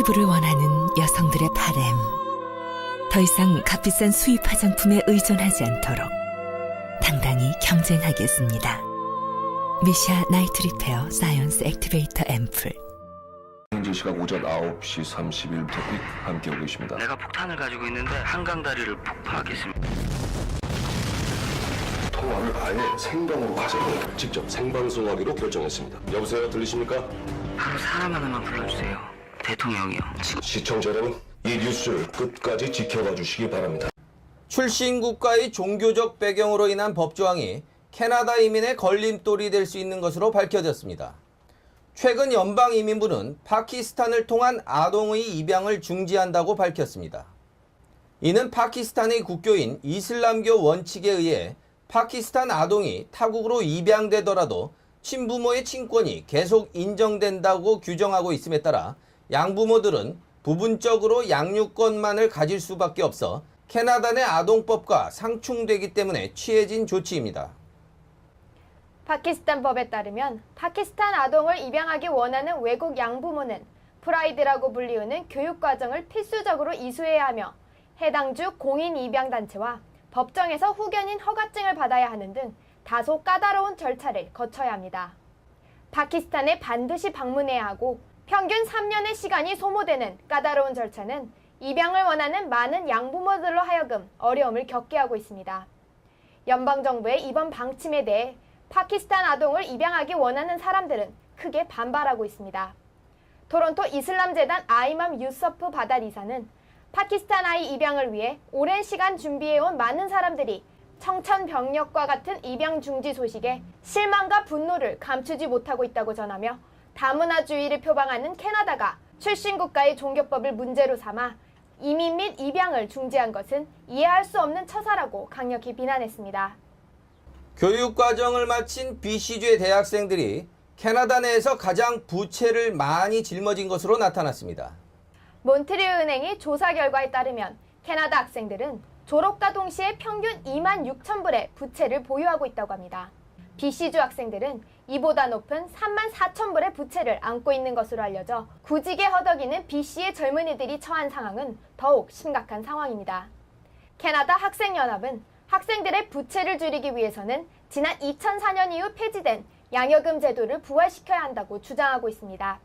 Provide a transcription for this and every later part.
피부를 원하는 여성들의 바램. 더 이상 값비싼 수입 화장품에 의존하지 않도록 당당히 경쟁하겠습니다. 미샤 나이트 리페어 사이언스 액티베이터 앰플. 현재 시각 오전 9시 31분 함께하고 계십니다. 내가 폭탄을 가지고 있는데 한강다리를 폭파하겠습니다. 통화를 아예 생방으로 가져요. 직접 생방송하기로 결정했습니다. 여보세요, 들리십니까? 바로 사람 하나만 불러주세요. 대통령이요. 시청자 여러분, 이 뉴스를 끝까지 지켜봐 주시기 바랍니다. 출신 국가의 종교적 배경으로 인한 법조항이 캐나다 이민의 걸림돌이 될 수 있는 것으로 밝혀졌습니다. 최근 연방이민부는 파키스탄을 통한 아동의 입양을 중지한다고 밝혔습니다. 이는 파키스탄의 국교인 이슬람교 원칙에 의해 파키스탄 아동이 타국으로 입양되더라도 친부모의 친권이 계속 인정된다고 규정하고 있음에 따라 양부모들은 부분적으로 양육권만을 가질 수밖에 없어 캐나다 내 아동법과 상충되기 때문에 취해진 조치입니다. 파키스탄 법에 따르면 파키스탄 아동을 입양하기 원하는 외국 양부모는 프라이드라고 불리우는 교육과정을 필수적으로 이수해야 하며 해당 주 공인 입양단체와 법정에서 후견인 허가증을 받아야 하는 등 다소 까다로운 절차를 거쳐야 합니다. 파키스탄에 반드시 방문해야 하고 평균 3년의 시간이 소모되는 까다로운 절차는 입양을 원하는 많은 양부모들로 하여금 어려움을 겪게 하고 있습니다. 연방정부의 이번 방침에 대해 파키스탄 아동을 입양하기 원하는 사람들은 크게 반발하고 있습니다. 토론토 이슬람재단 아이맘 유서프 바달 이사는 파키스탄 아이 입양을 위해 오랜 시간 준비해온 많은 사람들이 청천벽력과 같은 입양 중지 소식에 실망과 분노를 감추지 못하고 있다고 전하며 다문화주의를 표방하는 캐나다가 출신 국가의 종교법을 문제로 삼아 이민 및 입양을 중지한 것은 이해할 수 없는 처사라고 강력히 비난했습니다. 교육과정을 마친 BC주의 대학생들이 캐나다 내에서 가장 부채를 많이 짊어진 것으로 나타났습니다. 몬트리올 은행의 조사 결과에 따르면 캐나다 학생들은 졸업과 동시에 평균 2만 6천 불의 부채를 보유하고 있다고 합니다. BC주 학생들은 이보다 높은 3만 4천 불의 부채를 안고 있는 것으로 알려져 구직에 허덕이는 BC의 젊은이들이 처한 상황은 더욱 심각한 상황입니다. 캐나다 학생연합은 학생들의 부채를 줄이기 위해서는 지난 2004년 이후 폐지된 양여금 제도를 부활시켜야 한다고 주장하고 있습니다.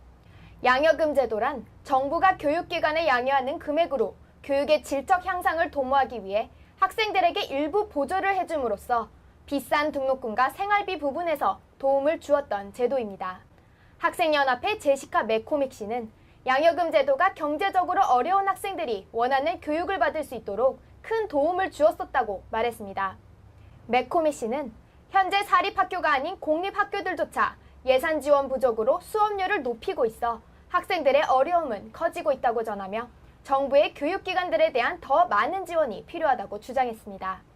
양여금 제도란 정부가 교육기관에 양여하는 금액으로 교육의 질적 향상을 도모하기 위해 학생들에게 일부 보조를 해줌으로써 비싼 등록금과 생활비 부분에서 도움을 주었던 제도입니다. 학생연합회 제시카 맥코믹 씨는 양여금 제도가 경제적으로 어려운 학생들이 원하는 교육을 받을 수 있도록 큰 도움을 주었었다고 말했습니다. 맥코믹 씨는 현재 사립학교가 아닌 공립학교들조차 예산 지원 부족으로 수업료를 높이고 있어 학생들의 어려움은 커지고 있다고 전하며 정부의 교육기관들에 대한 더 많은 지원이 필요하다고 주장했습니다.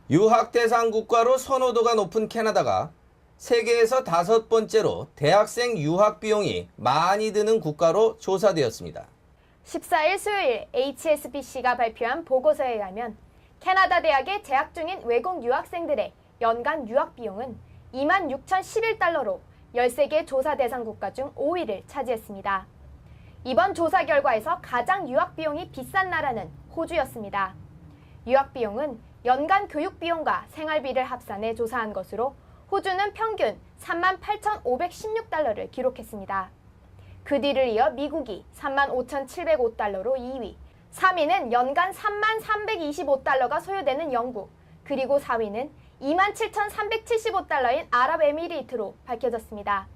유학 대상 국가로 선호도가 높은 캐나다가 세계에서 5번째로 대학생 유학 비용이 많이 드는 국가로 조사되었습니다. 14일 수요일 HSBC가 발표한 보고서에 의하면 캐나다 대학에 재학 중인 외국 유학생들의 연간 유학 비용은 26,011달러로 13개 조사 대상 국가 중 5위를 차지했습니다. 이번 조사 결과에서 가장 유학 비용이 비싼 나라는 호주였습니다. 유학 비용은 연간 교육 비용과 생활비를 합산해 조사한 것으로 호주는 평균 38,516달러를 기록했습니다. 그 뒤를 이어 미국이 35,705달러로 2위, 3위는 연간 33,325달러가 소요되는 영국, 그리고 4위는 27,375달러인 아랍에미리트로 밝혀졌습니다.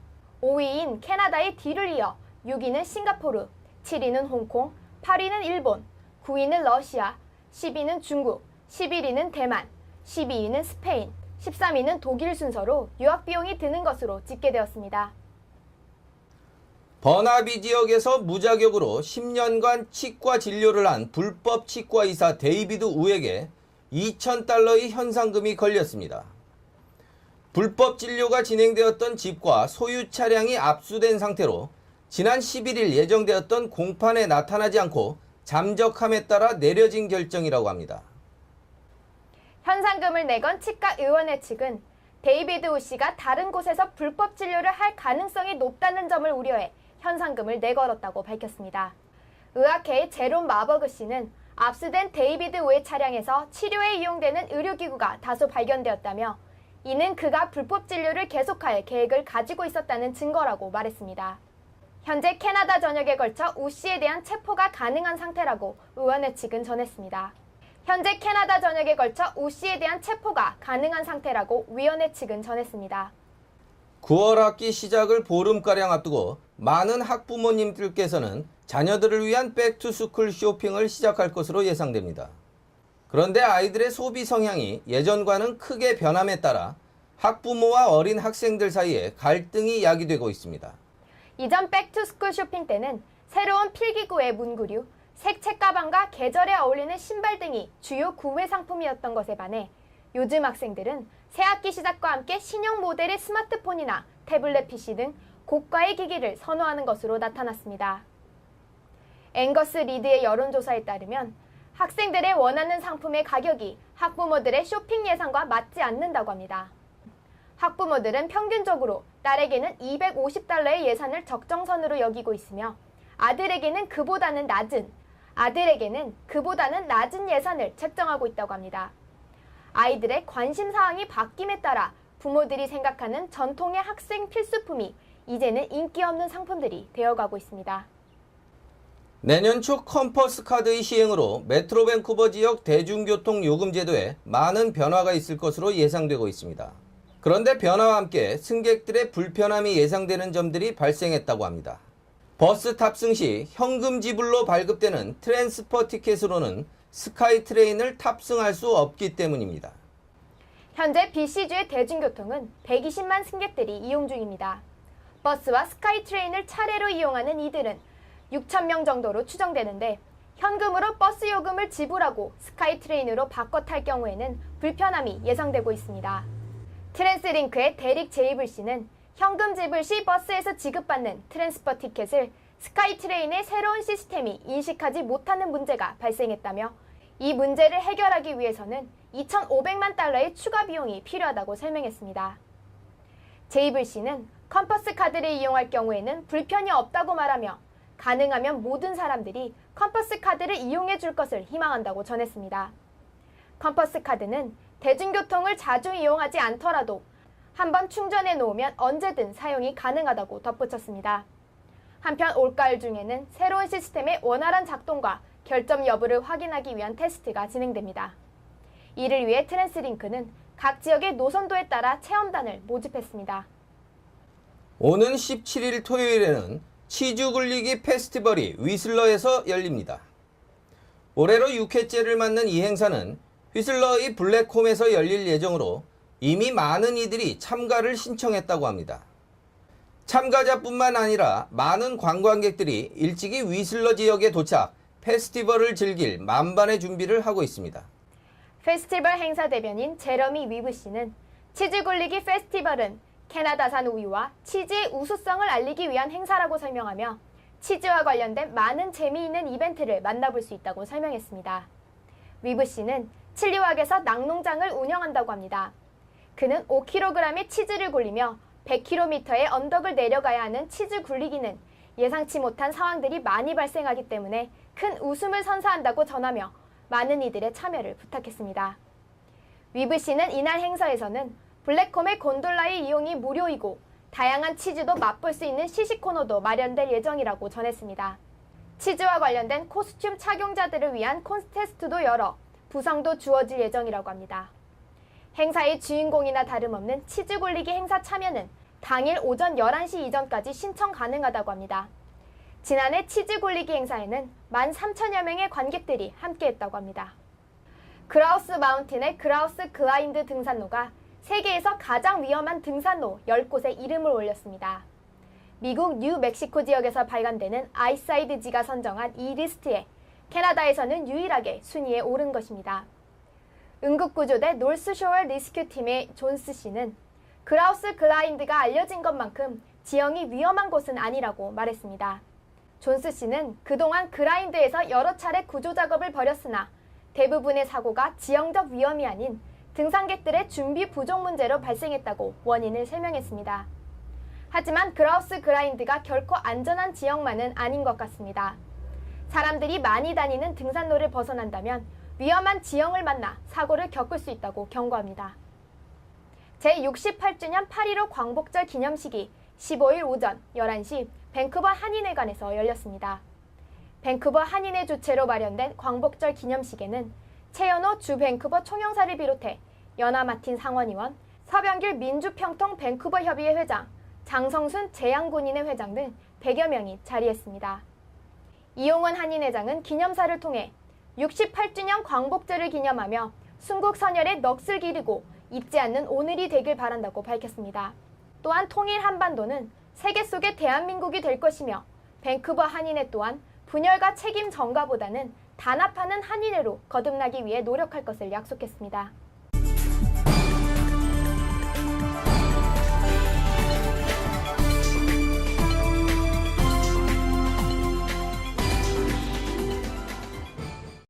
5위인 캐나다의 뒤를 이어 6위는 싱가포르, 7위는 홍콩, 8위는 일본, 9위는 러시아, 10위는 중국, 11위는 대만, 12위는 스페인, 13위는 독일 순서로 유학 비용이 드는 것으로 집계되었습니다. 버나비 지역에서 무자격으로 10년간 치과 진료를 한 불법 치과의사 데이비드 우에게 2,000달러의 현상금이 걸렸습니다. 불법 진료가 진행되었던 집과 소유 차량이 압수된 상태로 지난 11일 예정되었던 공판에 나타나지 않고 잠적함에 따라 내려진 결정이라고 합니다. 현상금을 내건 치과 의원회 측은 데이비드 우 씨가 다른 곳에서 불법 진료를 할 가능성이 높다는 점을 우려해 현상금을 내걸었다고 밝혔습니다. 의학회의 제롬 마버그 씨는 압수된 데이비드 웨 차량에서 치료에 이용되는 의료기구가 다소 발견되었다며 이는 그가 불법 진료를 계속할 계획을 가지고 있었다는 증거라고 말했습니다. 현재 캐나다 전역에 걸쳐 우 씨에 대한 체포가 가능한 상태라고 의원회 측은 전했습니다. 현재 캐나다 전역에 걸쳐 우 씨에 대한 체포가 가능한 상태라고 위원회 측은 전했습니다. 9월 학기 시작을 보름가량 앞두고 많은 학부모님들께서는 자녀들을 위한 백투스쿨 쇼핑을 시작할 것으로 예상됩니다. 그런데 아이들의 소비 성향이 예전과는 크게 변함에 따라 학부모와 어린 학생들 사이에 갈등이 야기되고 있습니다. 이전 백투스쿨 쇼핑 때는 새로운 필기구의 문구류, 색 책가방과 계절에 어울리는 신발 등이 주요 구매 상품이었던 것에 반해 요즘 학생들은 새학기 시작과 함께 신형 모델의 스마트폰이나 태블릿 PC 등 고가의 기기를 선호하는 것으로 나타났습니다. 앵거스 리드의 여론조사에 따르면 학생들의 원하는 상품의 가격이 학부모들의 쇼핑 예산과 맞지 않는다고 합니다. 학부모들은 평균적으로 딸에게는 $250의 예산을 적정선으로 여기고 있으며 아들에게는 그보다는 낮은 예산을 책정하고 있다고 합니다. 아이들의 관심사항이 바뀜에 따라 부모들이 생각하는 전통의 학생 필수품이 이제는 인기 없는 상품들이 되어가고 있습니다. 내년 초 컴퍼스 카드의 시행으로 메트로 밴쿠버 지역 대중교통 요금 제도에 많은 변화가 있을 것으로 예상되고 있습니다. 그런데 변화와 함께 승객들의 불편함이 예상되는 점들이 발생했다고 합니다. 버스 탑승 시 현금 지불로 발급되는 트랜스퍼 티켓으로는 스카이 트레인을 탑승할 수 없기 때문입니다. 현재 BC주의 대중교통은 120만 승객들이 이용 중입니다. 버스와 스카이 트레인을 차례로 이용하는 이들은 6,000명 정도로 추정되는데 현금으로 버스 요금을 지불하고 스카이 트레인으로 바꿔 탈 경우에는 불편함이 예상되고 있습니다. 트랜스링크의 데릭 제이블 씨는 현금 지불 시 버스에서 지급받는 트랜스퍼 티켓을 스카이 트레인의 새로운 시스템이 인식하지 못하는 문제가 발생했다며 이 문제를 해결하기 위해서는 $2,500만 추가 비용이 필요하다고 설명했습니다. 제이블 씨는 컴퍼스 카드를 이용할 경우에는 불편이 없다고 말하며 가능하면 모든 사람들이 컴퍼스 카드를 이용해 줄 것을 희망한다고 전했습니다. 컴퍼스 카드는 대중교통을 자주 이용하지 않더라도 한번 충전해 놓으면 언제든 사용이 가능하다고 덧붙였습니다. 한편 올가을 중에는 새로운 시스템의 원활한 작동과 결점 여부를 확인하기 위한 테스트가 진행됩니다. 이를 위해 트랜스링크는 각 지역의 노선도에 따라 체험단을 모집했습니다. 오는 17일 토요일에는 치즈 굴리기 페스티벌이 위슬러에서 열립니다. 올해로 6회째를 맞는 이 행사는 휘슬러의 블랙홈에서 열릴 예정으로 이미 많은 이들이 참가를 신청했다고 합니다. 참가자뿐만 아니라 많은 관광객들이 일찍이 위슬러 지역에 도착, 페스티벌을 즐길 만반의 준비를 하고 있습니다. 페스티벌 행사 대변인 제러미 위브 씨는 치즈 굴리기 페스티벌은 캐나다산 우유와 치즈의 우수성을 알리기 위한 행사라고 설명하며 치즈와 관련된 많은 재미있는 이벤트를 만나볼 수 있다고 설명했습니다. 위브 씨는 칠리왁에서 낙농장을 운영한다고 합니다. 그는 5kg의 치즈를 굴리며 100km의 언덕을 내려가야 하는 치즈 굴리기는 예상치 못한 상황들이 많이 발생하기 때문에 큰 웃음을 선사한다고 전하며 많은 이들의 참여를 부탁했습니다. 위브 씨는 이날 행사에서는 블랙홈의 곤돌라의 이용이 무료이고 다양한 치즈도 맛볼 수 있는 시식 코너도 마련될 예정이라고 전했습니다. 치즈와 관련된 코스튬 착용자들을 위한 콘테스트도 열어 부상도 주어질 예정이라고 합니다. 행사의 주인공이나 다름없는 치즈 굴리기 행사 참여는 당일 오전 11시 이전까지 신청 가능하다고 합니다. 지난해 치즈 굴리기 행사에는 13,000여 명의 관객들이 함께했다고 합니다. 그라우스 마운틴의 그라우스 글라인드 등산로가 세계에서 가장 위험한 등산로 10곳에 이름을 올렸습니다. 미국 뉴멕시코 지역에서 발간되는 아이사이드지가 선정한 이 리스트에 캐나다에서는 유일하게 순위에 오른 것입니다. 응급구조대 노스쇼어 리스큐팀의 존스 씨는 그라우스 글라인드가 알려진 것만큼 지형이 위험한 곳은 아니라고 말했습니다. 존스 씨는 그동안 그라인드에서 여러 차례 구조 작업을 벌였으나 대부분의 사고가 지형적 위험이 아닌 등산객들의 준비 부족 문제로 발생했다고 원인을 설명했습니다. 하지만 그라우스 글라인드가 결코 안전한 지형만은 아닌 것 같습니다. 사람들이 많이 다니는 등산로를 벗어난다면 위험한 지형을 만나 사고를 겪을 수 있다고 경고합니다. 제68주년 8.15 광복절 기념식이 15일 오전 11시 밴쿠버 한인회관에서 열렸습니다. 밴쿠버 한인회 주최로 마련된 광복절 기념식에는 최연호 주 밴쿠버 총영사를 비롯해 연하 마틴 상원의원, 서병길 민주평통 밴쿠버 협의회 회장, 장성순 재향군인회 회장 등 100여 명이 자리했습니다. 이용원 한인회장은 기념사를 통해 68주년 광복절을 기념하며 순국 선열의 넋을 기르고 잊지 않는 오늘이 되길 바란다고 밝혔습니다. 또한 통일 한반도는 세계 속의 대한민국이 될 것이며 밴쿠버 한인회 또한 분열과 책임 전가보다는 단합하는 한인회로 거듭나기 위해 노력할 것을 약속했습니다.